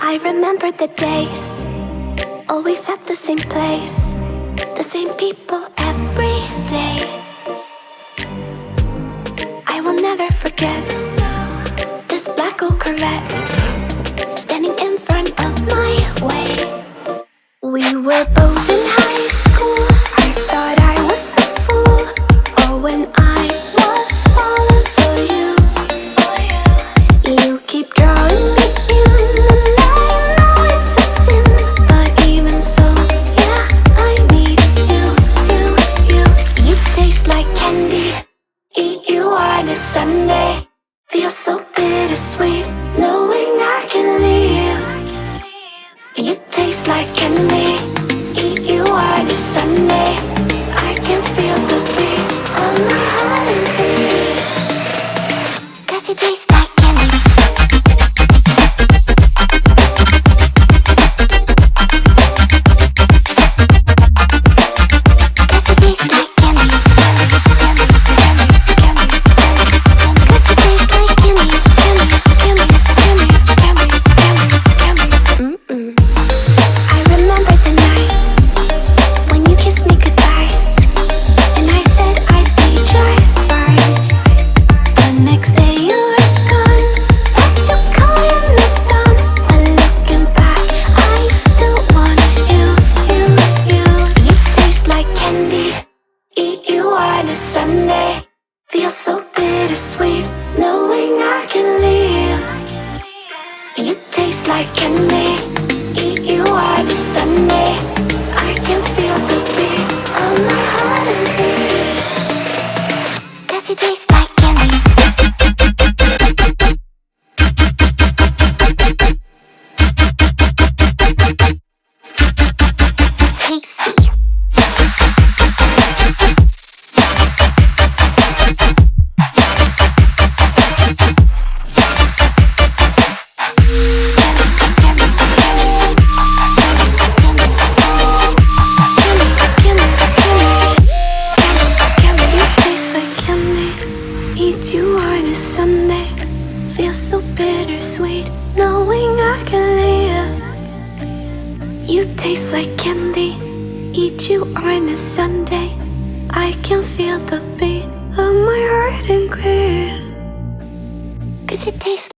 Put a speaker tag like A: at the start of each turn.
A: I remember the days, always at the same place, the same people every day. I will never forget this black old Corvette standing in front of my way. We were both in high school. I thought I was a fool. Oh, when I was falling for you. You keep drawing me in, and I know it's a sin, but even so, yeah, I need you. You taste like candy. Eat you on a Sunday. Feel so bittersweet, knowing I can leave. You taste like candy. Eat you on a Sunday. I can feel the beat of my heart and peace. 'Cause you taste like candy. Sunday, feel so bittersweet, knowing I can leave. You taste like candy. Eat you on a Sunday. I can feel the beat of my heart and peace. 'Cause you taste like candy. Tasty. Eat you on a Sunday. Feel so bittersweet, knowing I can leave. You taste like candy. Eat you on a Sunday. I can feel the beat of my heart increase. 'Cause it tastes